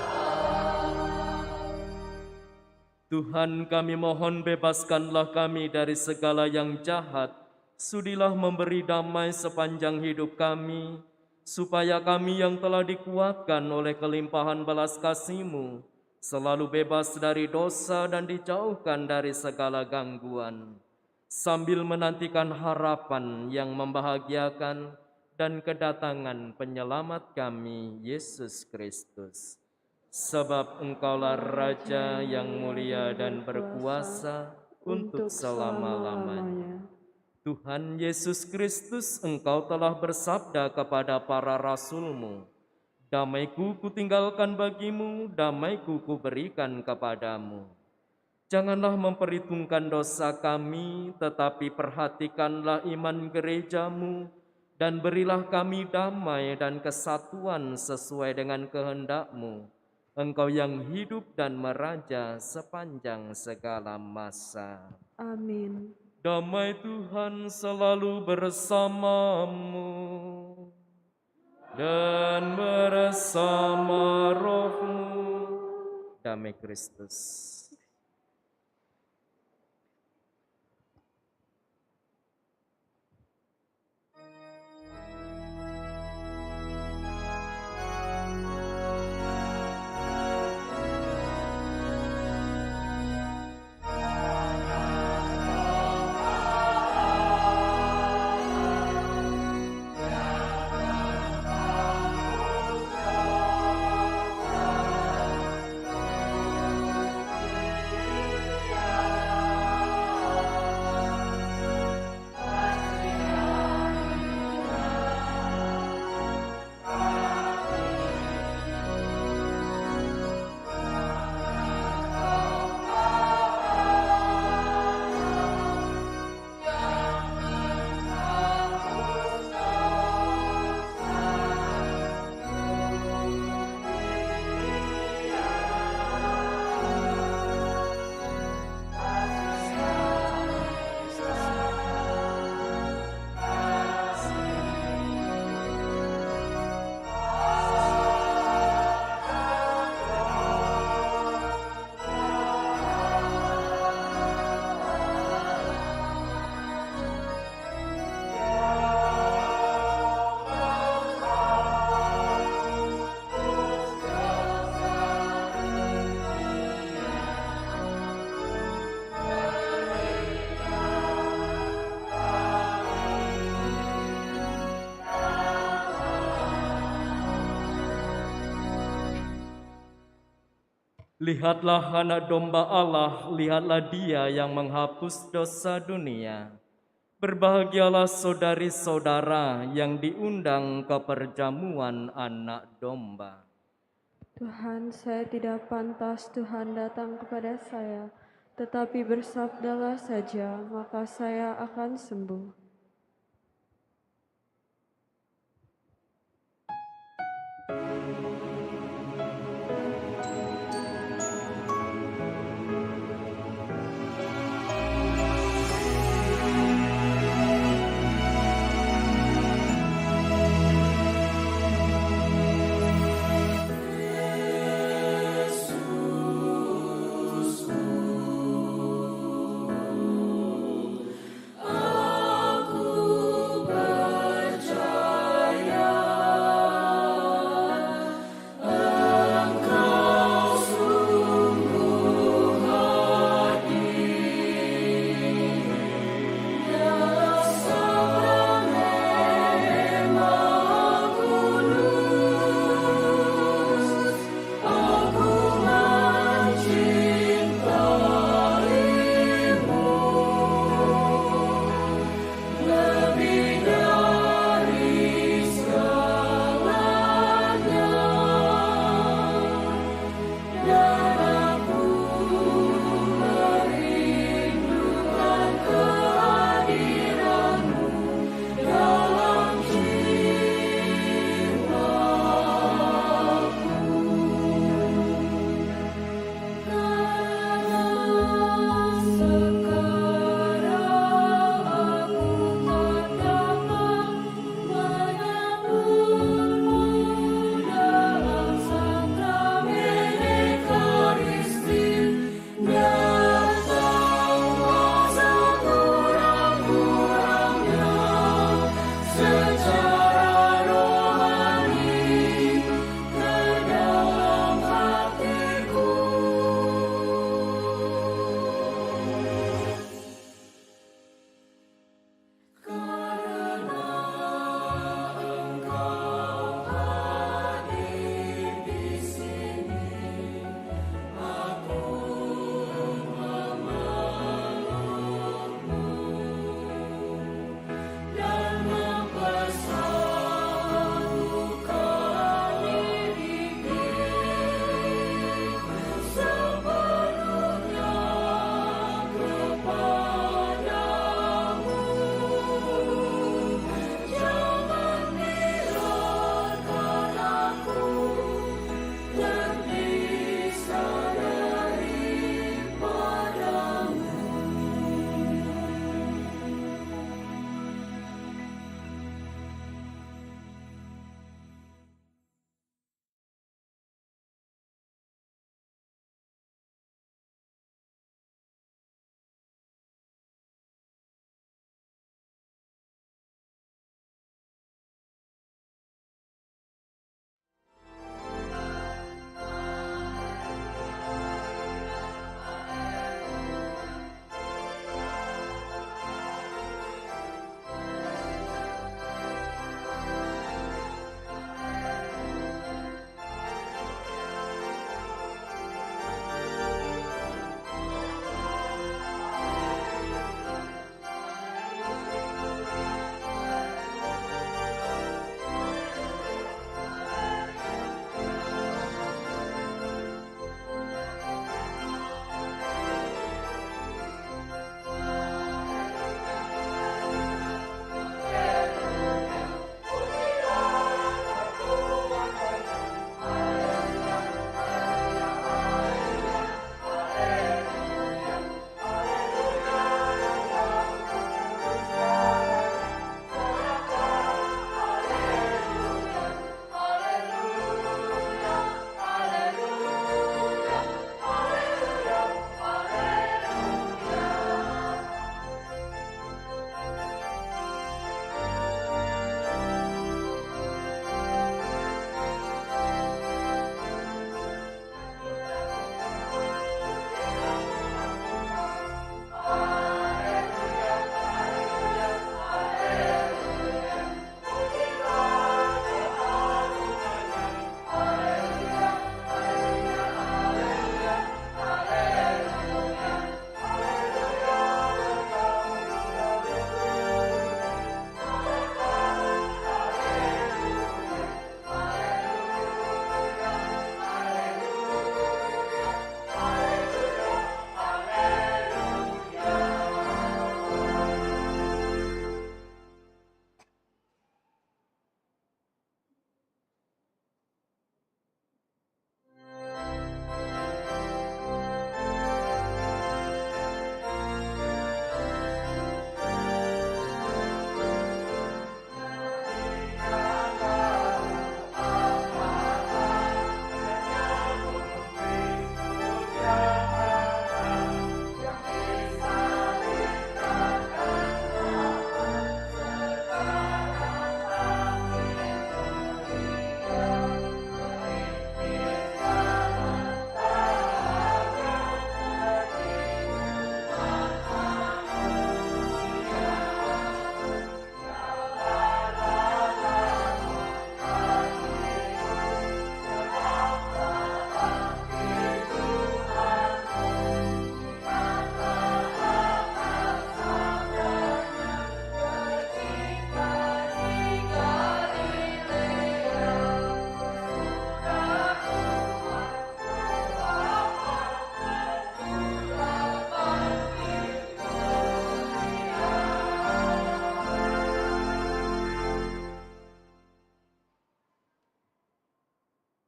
Speaker 3: Tuhan, kami mohon bebaskanlah kami dari segala yang jahat. Sudilah memberi damai sepanjang hidup kami, supaya kami yang telah dikuatkan oleh kelimpahan belas kasih-Mu selalu bebas dari dosa dan dijauhkan dari segala gangguan, sambil menantikan harapan yang membahagiakan dan kedatangan penyelamat kami, Yesus Kristus. Sebab Engkaulah Raja yang mulia dan berkuasa untuk selama-lamanya. Tuhan Yesus Kristus, Engkau telah bersabda kepada para rasul-Mu, damai-Ku kutinggalkan bagimu, damai-Ku kuberikan kepadamu. Janganlah memperhitungkan dosa kami, tetapi perhatikanlah iman gereja-Mu, dan berilah kami damai dan kesatuan sesuai dengan kehendak-Mu, Engkau yang hidup dan meraja sepanjang segala masa.
Speaker 1: Amin.
Speaker 3: Damai Tuhan selalu bersamamu dan bersama rohmu. Damai Kristus. Lihatlah anak domba Allah, lihatlah Dia yang menghapus dosa dunia. Berbahagialah saudari-saudara yang diundang ke perjamuan anak domba.
Speaker 1: Tuhan, saya tidak pantas Tuhan datang kepada saya, tetapi bersabdalah saja, maka saya akan sembuh.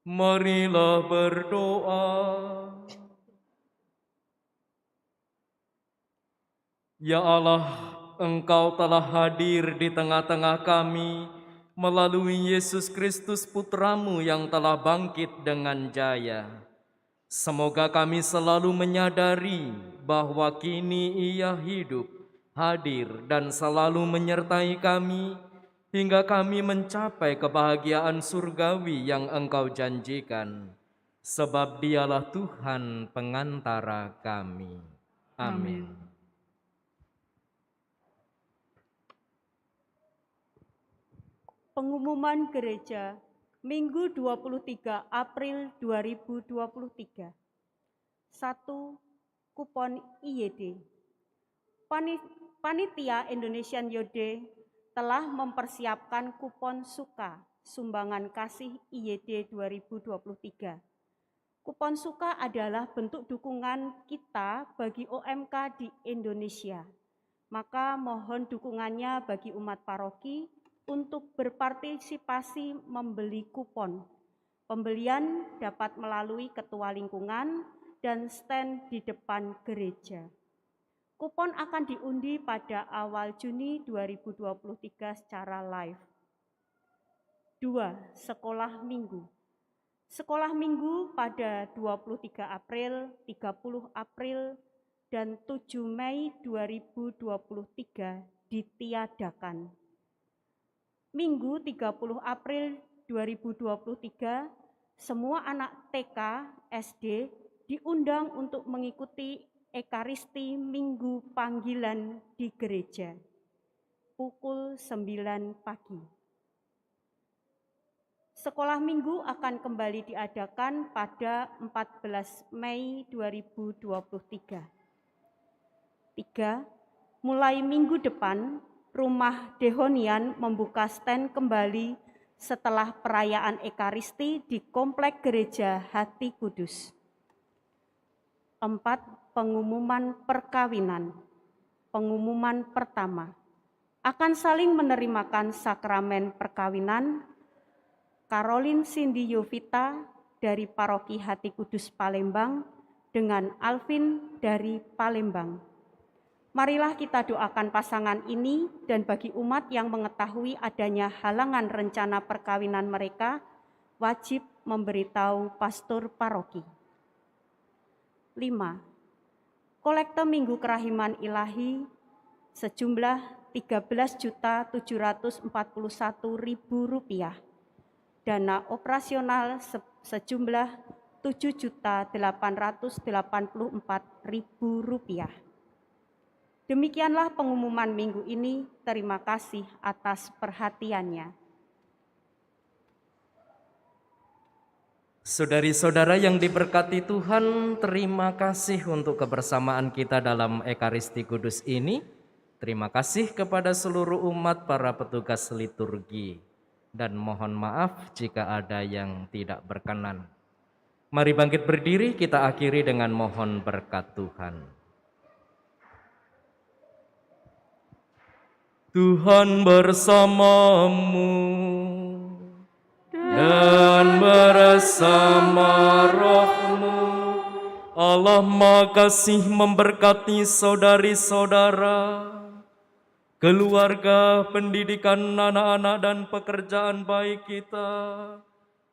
Speaker 3: Marilah berdoa. Ya Allah, Engkau telah hadir di tengah-tengah kami melalui Yesus Kristus Putra-Mu yang telah bangkit dengan jaya. Semoga kami selalu menyadari bahwa kini Ia hidup, hadir, dan selalu menyertai kami hingga kami mencapai kebahagiaan surgawi yang Engkau janjikan. Sebab Dialah Tuhan pengantara kami. Amin.
Speaker 2: Pengumuman Gereja Minggu 23 April 2023. 1. Kupon IYD. Panitia Indonesian Youth Day telah mempersiapkan kupon suka sumbangan kasih IYD 2023. Kupon suka adalah bentuk dukungan kita bagi OMK di Indonesia. Maka mohon dukungannya bagi umat paroki untuk berpartisipasi membeli kupon. Pembelian dapat melalui ketua lingkungan dan stand di depan gereja. Kupon akan diundi pada awal Juni 2023 secara live. 2. Sekolah Minggu. Sekolah Minggu pada 23 April, 30 April, dan 7 Mei 2023 ditiadakan. Minggu 30 April 2023, semua anak TK, SD diundang untuk mengikuti Ekaristi Minggu Panggilan di gereja, pukul 9 pagi. Sekolah Minggu akan kembali diadakan pada 14 Mei 2023. 3. Mulai minggu depan, Rumah Dehonian membuka stand kembali setelah perayaan Ekaristi di Komplek Gereja Hati Kudus. 4. Pengumuman perkawinan. Pengumuman pertama. Akan saling menerimakan sakramen perkawinan Caroline Cindy Yovita dari Paroki Hati Kudus Palembang dengan Alvin dari Palembang. Marilah kita doakan pasangan ini dan bagi umat yang mengetahui adanya halangan rencana perkawinan mereka, wajib memberitahu pastor paroki. 5. Kolekte Minggu Kerahiman Ilahi sejumlah Rp13.741.000. Dana operasional sejumlah Rp7.884.000. Demikianlah pengumuman minggu ini. Terima kasih atas perhatiannya.
Speaker 3: Saudari-saudara yang diberkati Tuhan, terima kasih untuk kebersamaan kita dalam Ekaristi Kudus ini. Terima kasih kepada seluruh umat para petugas liturgi. Dan mohon maaf jika ada yang tidak berkenan. Mari bangkit berdiri, kita akhiri dengan mohon berkat Tuhan. Tuhan bersamamu dan bersama rohmu. Allah Maha Kasih memberkati saudari-saudara, keluarga, pendidikan anak-anak dan pekerjaan baik kita.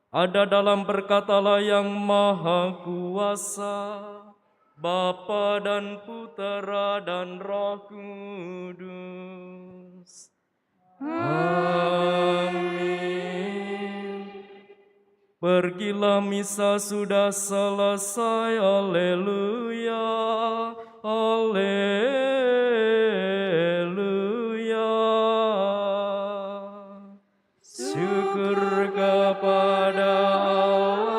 Speaker 3: Ada dalam berkat Allah yang Maha Kuasa, Bapa dan Putera dan Roh Kudus. Amin. Pergilah, misa sudah selesai. Haleluya, haleluya. Syukur kepada Allah.